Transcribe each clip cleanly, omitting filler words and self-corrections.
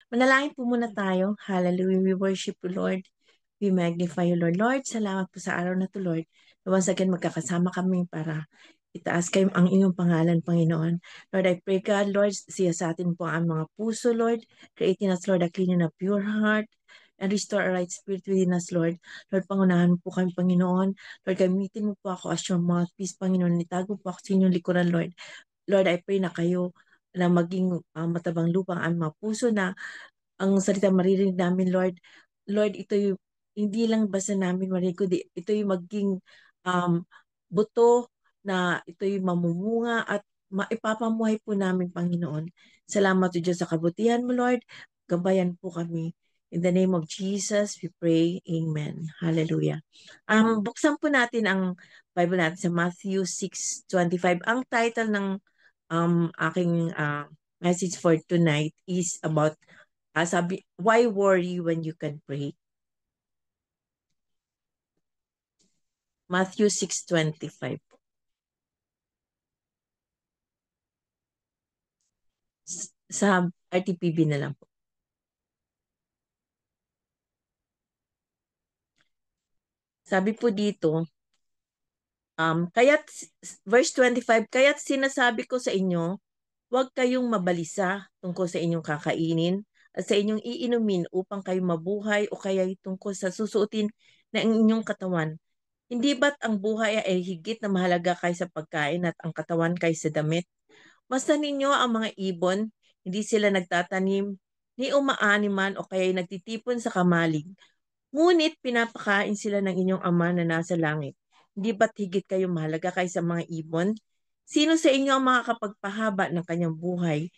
Manalangin po muna tayo. Hallelujah. We worship you, Lord. We magnify you, Lord. Lord, salamat po sa araw na to, Lord. Once again, magkakasama kami para itaas kayo ang inyong pangalan, Panginoon. Lord, I pray, God, Lord, siya sa atin po ang mga puso, Lord. Creating us, Lord, a clean and a pure heart and restore a right spirit within us, Lord. Lord, pangunahan mo po kami, Panginoon. Lord, gamitin mo po ako as your mouthpiece, Panginoon. Itago po ako sa inyong likuran, Lord. Lord, I pray na kayo na maging matabang lupang ang mga puso na ang salita maririnig namin, Lord. Lord, ito yung, hindi lang basta namin marinig, kundi ito yung maging buto na ito yung mamumunga at maipapamuhay po namin, Panginoon. Salamat po Diyos sa kabutihan mo, Lord. Gabayan po kami. In the name of Jesus, we pray. Amen. Hallelujah. Buksan po natin ang Bible natin sa Matthew 6:25. Ang title ng aking message for tonight is about sabi, why worry when you can pray? Matthew 6:25. Sa RTPB na lang po. Sabi po dito, kaya't, verse 25, kaya't sinasabi ko sa inyo, huwag kayong mabalisa tungkol sa inyong kakainin at sa inyong iinumin upang kayo mabuhay o kaya tungkol sa susuotin na inyong katawan. Hindi ba't ang buhay ay higit na mahalaga kaysa pagkain at ang katawan kaysa damit? Masdan ninyo ang mga ibon, hindi sila nagtatanim, ni umaaniman o kaya nagtitipon sa kamalig. Ngunit pinapakain sila ng inyong ama na nasa langit. Hindi ba't higit kayo mahalaga kaysa mga ibon? Sino sa inyo ang makakapagpahaba ng kanyang buhay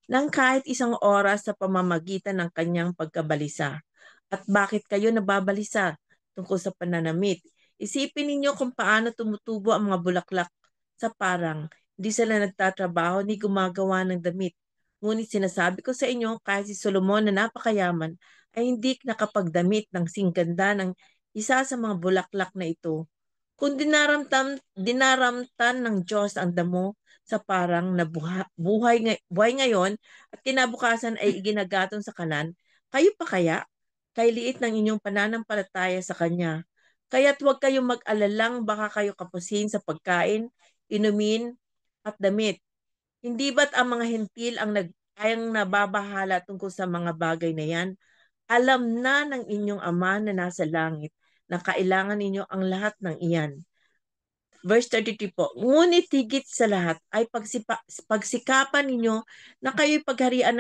ng kahit isang oras sa pamamagitan ng kanyang pagkabalisa? At bakit kayo nababalisa tungkol sa pananamit? Isipin ninyo kung paano tumutubo ang mga bulaklak sa parang. Hindi sila nagtatrabaho ni gumagawa ng damit. Ngunit sinasabi ko sa inyo, kahit si Solomon na napakayaman ay hindi nakapagdamit ng singganda ng isa sa mga bulaklak na ito. Kung dinaramtan ng Diyos ang damo sa parang na buhay ngayon at kinabukasan ay iginagatong sa kalan, kayo pa kaya? Kay liit ng inyong pananampalataya sa Kanya. Kaya't huwag kayong mag-alalang baka kayo kapusin sa pagkain, inumin, at damit. Hindi ba't ang mga hentil ang nababahala tungkol sa mga bagay na yan? Alam na ng inyong Ama na nasa langit na kailangan ninyo ang lahat ng iyan. Verse 33 po, ngunit higit sa lahat ay pagsikapan ninyo na kayo'y pagharian na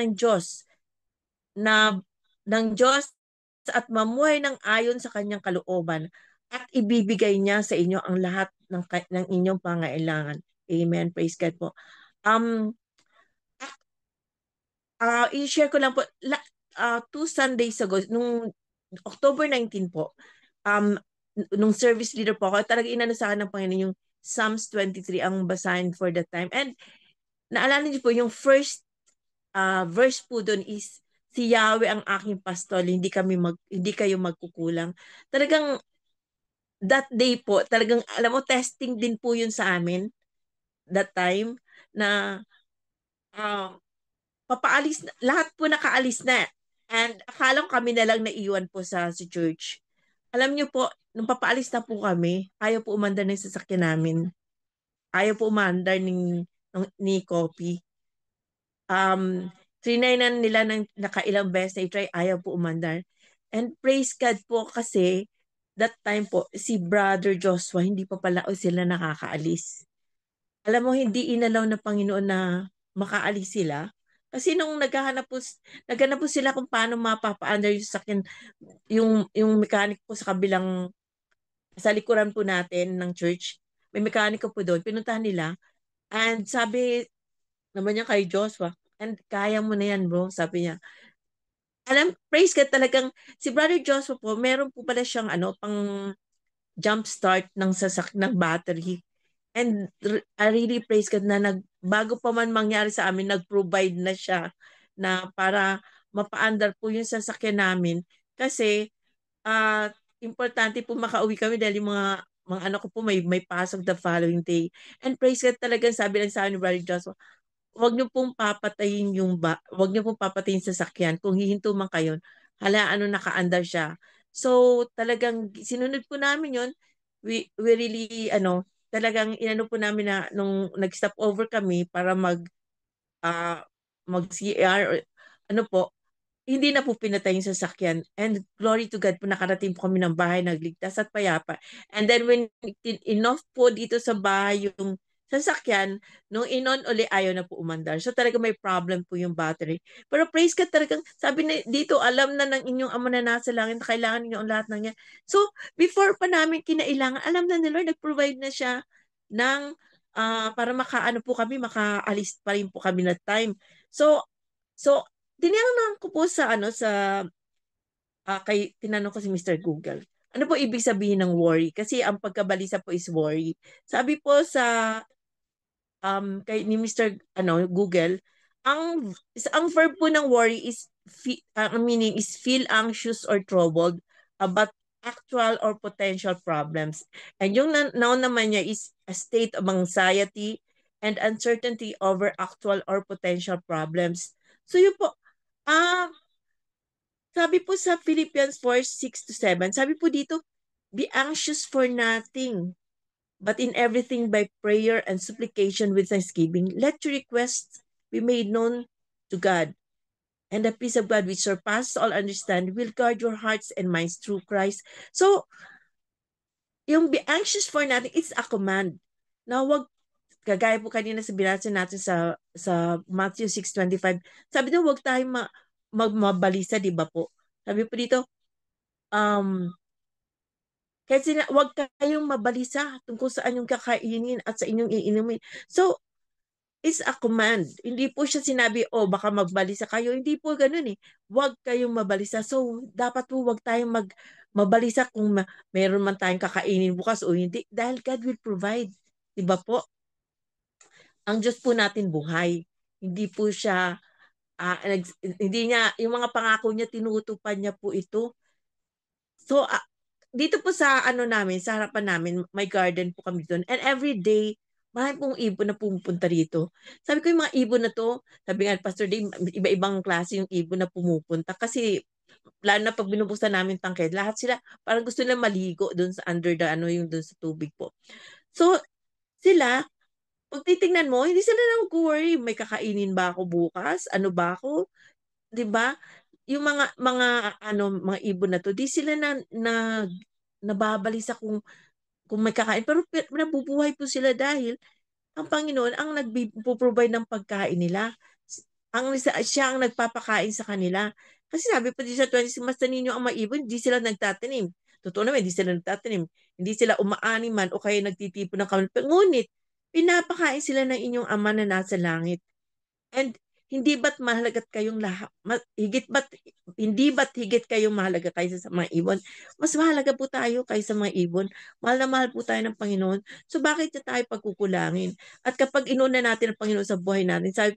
ng Diyos at mamuhay ng ayon sa kanyang kalooban at ibibigay niya sa inyo ang lahat ng inyong pangailangan. Amen. Praise God po. Um, I-share ko lang po, 2 Sundays ago, nung October 19 po, um, nung service leader po ako, talaga inano sa akin ng Panginoon yung Psalms 23 ang basahin for the time. And naalala niyo po, yung first verse po doon is, si Yahweh ang aking pastol, hindi kayo magkukulang. Talagang that day po, talagang alam mo, testing din po yun sa amin that time na uh, papaalis na, lahat po nakaalis na. And akala ko kami na lang naiwan po sa church. Alam niyo po, nung papaalis na po kami, ayaw po umandar ng sasakyan namin. Ayaw po umandar ni Kopi. Trinaynan nila ng nakailang beses na i-try, ayaw po umandar. And praise God po kasi that time po, si Brother Joshua, hindi pa pala sila nakakaalis. Alam mo, hindi inalaw ng Panginoon na makaalis sila. Kasi nung naghanap po sila kung paano mapapa-under yung sasakyan, yung mechanic po sa likuran po natin ng church, may mekaniko po doon, pinuntahan nila, and sabi naman niya kay Joshua, and kaya mo na yan bro, sabi niya. Praise God talagang, si Brother Joshua po, meron po pala siyang pang jump start ng battery. And I really praise God na bago pa man mangyari sa amin, nag-provide na siya na para mapaandar po yung sasakyan namin. Kasi importante po makauwi kami dahil yung mga anak ko po may pasok the following day. And praise God talagang sabi lang sa amin ni Brother Joshua, wag niyo pong papatayin wag niyo pong papatayin sa sasakyan. Kung hihinto man kayo, hala ano nakaandar siya. So talagang sinunod po namin 'yon. We really talagang inano po namin na nung nag-stop over kami para ah, mag-CR or ano po, hindi na po pinatay yung sasakyan. And glory to God po, nakarating po kami ng bahay, nagligtas at payapa. And then when inoff po dito sa bahay yung sasakyan, nung inon uli, ayaw na po umandar. So talaga may problem po yung battery. Pero praise God, talagang sabi na dito, alam na ng inyong ama na nasa langit na kailangan niyo ang lahat ng yan. So before pa namin kinailangan, alam na ni Lord, nag-provide na siya ng para makaano po kami, makaalis pa rin po kami na time. So, so tinanong ko po sa tinanong ko si Mr. Google. Ano po ibig sabihin ng worry? Kasi ang pagkabalisa po is worry. Sabi po sa kay ni Mr. Google, ang verb po ng worry is ang meaning is feel anxious or troubled about actual or potential problems. And yung noun naman niya is a state of anxiety and uncertainty over actual or potential problems. So yun po, ah sabi po sa Philippians 4:6-7, sabi po dito, be anxious for nothing, but in everything by prayer and supplication with thanksgiving, let your requests be made known to God. And the peace of God which surpasses all understanding will guard your hearts and minds through Christ. So, yung be anxious for nothing, it's a command. Na wag, kagaya po kanina sa binasa natin sa Matthew 6:25, sabi doon, wag tayong magmabalisa, di ba po? Sabi po dito, um, kasi wag kayong mabalisa tungkol sa inyong kakainin at sa inyong iinumin. So, it's a command. Hindi po siya sinabi, oh, baka magbalisa kayo. Hindi po ganun eh. Huwag kayong mabalisa. So, dapat po huwag tayong mabalisa kung meron man tayong kakainin bukas o hindi. Dahil God will provide. Diba po? Ang Diyos po natin buhay. Hindi po siya, hindi niya, yung mga pangako niya, tinutupad niya po ito. So, dito po sa namin, sa harapan namin, may garden po kami doon. And every day, marami pong ibon na pumupunta rito. Sabi ko yung mga ibon na to, sabi nga, Pastor Dave, iba-ibang klase yung ibon na pumupunta. Kasi, lalo na pag binubuksan namin tangked, lahat sila, parang gusto nila maligo doon sa under the, yung doon sa tubig po. So, sila, pag titingnan mo, hindi sila na mag-worry, may kakainin ba ako bukas? Ano ba ako? 'Di ba? Yung mga ibon na to, di sila nababalisa kung may kakain, pero nabubuhay po sila dahil ang Panginoon ang nagpo-provide ng pagkain nila. Siya ang nagpapakain sa kanila. Kasi sabi pa din sa 26, mas ninyo ang mga ibon, di sila nagtatanim. Totoo naman, hindi sila nagtatanim. Hindi sila umaani man o kaya nagtitipon ng kamay. Ngunit, pinapakain sila ng inyong ama na nasa langit. And hindi ba't mahalagat kayong lahat, hindi ba't higit kayong mahalaga kaysa sa mga ibon? Mas mahalaga po tayo kaysa mga ibon. Mahal na mahal po tayo ng Panginoon. So bakit niya tayo pagkukulangin? At kapag inuna natin ang Panginoon sa buhay natin, sabi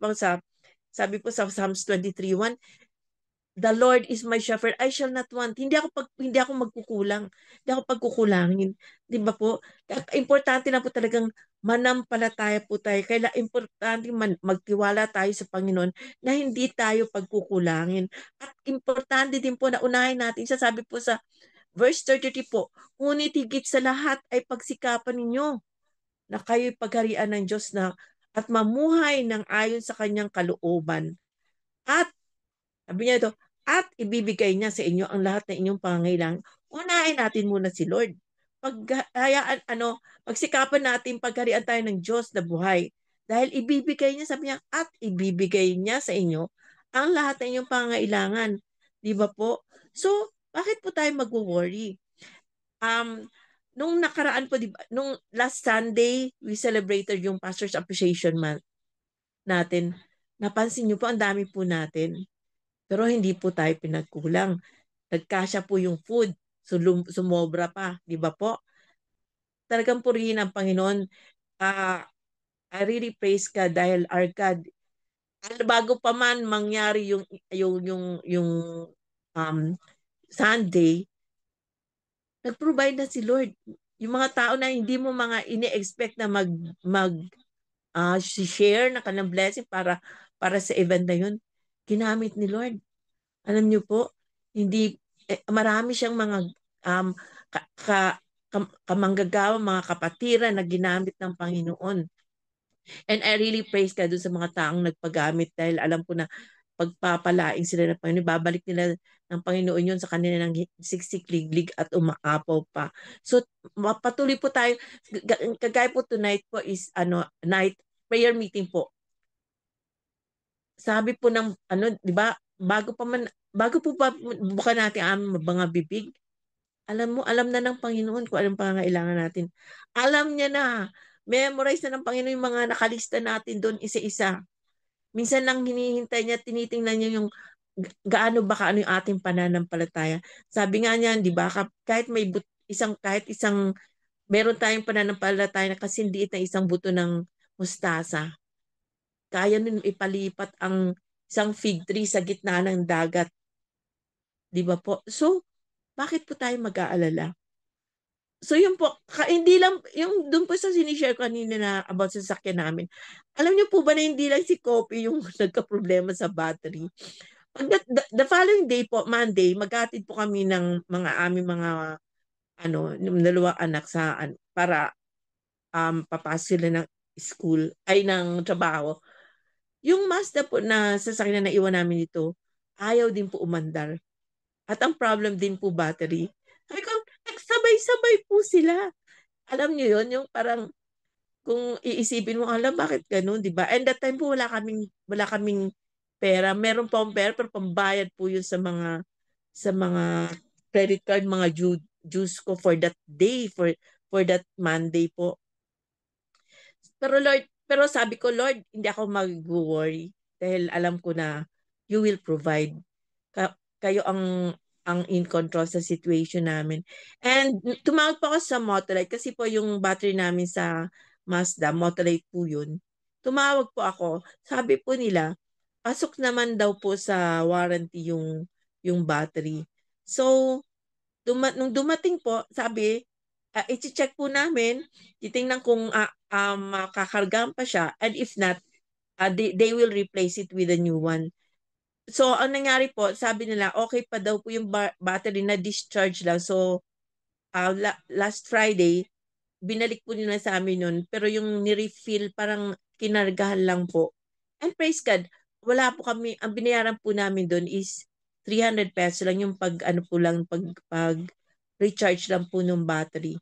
po sa Psalms 23:1, the Lord is my shepherd, I shall not want. Hindi ako magkukulang. Hindi ako pagkukulangin. 'Di ba po? Importante na po talagang manampalataya po tayo. Kaya importante magtiwala tayo sa Panginoon na hindi tayo pagkukulangin. At importante din po na unahin natin, sabi po sa verse 33 po, ngunit higit sa lahat ay pagsikapan ninyo na kayo'y pagharian ng Diyos at mamuhay ng ayon sa kanyang kalooban. At sabi niya ito, at ibibigay niya sa inyo ang lahat ng inyong pangangailangan. Unahin natin muna si Lord. Pagsikapan natin, pagharian tayo ng Diyos na buhay. Dahil ibibigay niya, sabi niya, at ibibigay niya sa inyo ang lahat ng inyong pangangailangan. Di ba po? So, bakit po tayo mag-worry? Nung nakaraan po, di ba, nung last Sunday, we celebrated yung Pastor's Appreciation Month natin. Napansin niyo po, ang dami po natin. Pero hindi po tayo pinagkulang. Nagkasya po yung food. Sumobra pa. Di ba po? Talagang purihin ang Panginoon. Ah, I really praise God dahil our God, bago pa man mangyari yung um, Sunday, nag-provide na si Lord. Yung mga tao na hindi mo mga ini-expect na share ng kanyang blessing para sa event na yun. Ginamit ni Lord. Alam niyo po, hindi marami siyang mga um, ka, ka, kamanggagawa, mga kapatiran na ginamit ng Panginoon. And I really praise God dun sa mga taong nagpagamit dahil alam ko na pagpapalaing sila ng Panginoon, babalik nila ng Panginoon yun sa kanila ng siksik-liglig at umaapaw pa. So, patuloy po tayo. Kagaya po tonight po is night prayer meeting po. Sabi po ng di ba, bago po pa bukan natin ang mga bibig, alam na ng Panginoon kung anong pangangailangan natin. Alam niya na, memorize na ng Panginoon yung mga nakalista natin doon isa-isa. Minsan lang hinihintay niya, tinitingnan niya yung gaano ba kaano yung ating pananampalataya. Sabi nga niya, di ba, kahit may kahit isang, meron tayong pananampalataya na kasindiit na isang buto ng mustasa, kaya nun ipalipat ang isang fig tree sa gitna ng dagat. Di ba po? So, bakit po tayo mag-aalala? So yun po, hindi lang, yung doon po sa sinishare ko kanina na about sa sasakyan namin. Alam niyo po ba na hindi lang si Kopi yung nagka-problema sa battery? The following day po, Monday, maghatid po kami ng mga aming mga yung dalawang anak para papasok sila ng school, ay ng trabaho. Yung Mazda po na sasakyan na naiwan namin dito, ayaw din po umandar. At ang problem din po battery. Sabi ko, nagsabay-sabay po sila. Alam niyo yon yung parang kung iisipin mo, alam bakit ganun, di ba? And that time po wala kaming pera. Meron po akong pera pero pambayad po yun sa mga credit card, mga dues ko for that day, for that Monday po. Pero sabi ko, Lord, hindi ako mag-worry dahil alam ko na you will provide. Kayo ang in control sa situation namin. And tumawag po ako sa Motolite kasi po yung battery namin sa Mazda, Motolite po yun. Tumawag po ako. Sabi po nila, pasok naman daw po sa warranty yung battery. So, nung dumating po, sabi, i-check po namin, titingnan kung makakargahan pa siya, and if not, they will replace it with a new one. So, ang nangyari po, sabi nila, okay pa daw po yung battery na discharge lang. So, last Friday, binalik po nila sa amin nun, pero yung ni-refill, parang kinargahan lang po. And praise God, wala po kami, ang binayaran po namin doon is 300 pesos lang yung po lang, pag recharge lang po ng battery.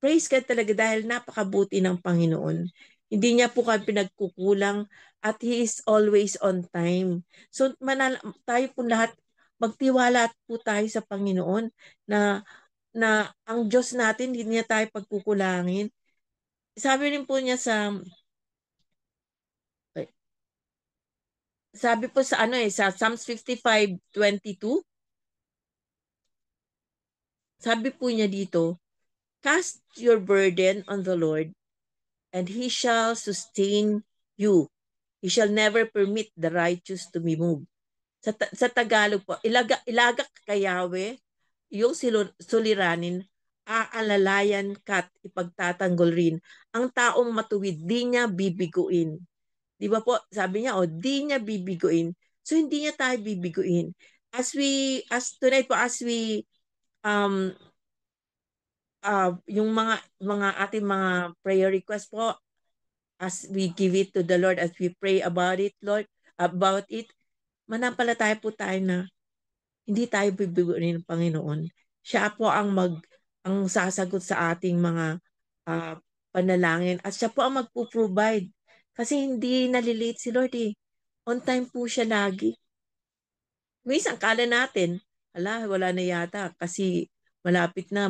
Praise God talaga dahil napakabuti ng Panginoon. Hindi niya po kami pinagkukulang at He is always on time. So tayo po lahat, magtiwala po tayo sa Panginoon na ang Diyos natin, hindi niya tayo pagkukulangin. Sabi rin po niya sabi po sa Psalms 55:22, sabi po niya dito, cast your burden on the Lord and He shall sustain you. He shall never permit the righteous to be moved. Sa Tagalog po, ilagak ka Yahweh, yung suliranin, aalalayan ka't ipagtatanggol rin. Ang taong matuwid, di niya bibiguin. Di ba po? Sabi niya, di niya bibiguin. So, hindi niya tayo bibiguin. As tonight po, as we, um, yung mga ating mga prayer request po, as we give it to the Lord, as we pray about it, Lord, about it, manampalataya po tayo na hindi tayo bibiguin ng Panginoon. Siya po ang sasagot sa ating mga uh, panalangin at siya po ang magpo-provide. Kasi hindi nalilate si Lord eh. On time po siya lagi. Minsan kala natin, wala na yata kasi malapit na.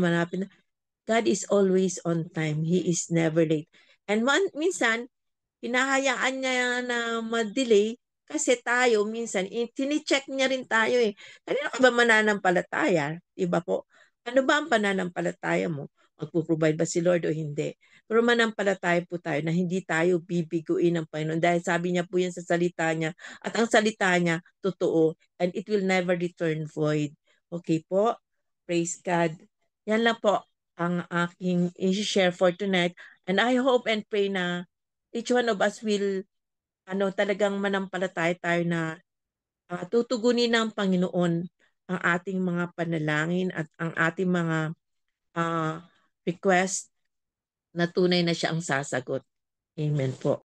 God is always on time. He is never late. And minsan, hinahayaan niya na ma-delay kasi tayo minsan, tini-check niya rin tayo eh. Kanina ka ba mananampalataya? Iba po. Ano ba ang pananampalataya mo? Magpo-provide ba si Lord o hindi? Pero manampalataya po tayo na hindi tayo bibiguin ng Panginoon dahil sabi niya po yan sa salita niya at ang salita niya totoo and it will never return void. Okay po? Praise God. Yan lang po. ang aking i-share for tonight. And I hope and pray na each one of us will talagang manampalataya tayo na tutugunin ng Panginoon ang ating mga panalangin at ang ating mga request na tunay na siya ang sasagot. Amen po.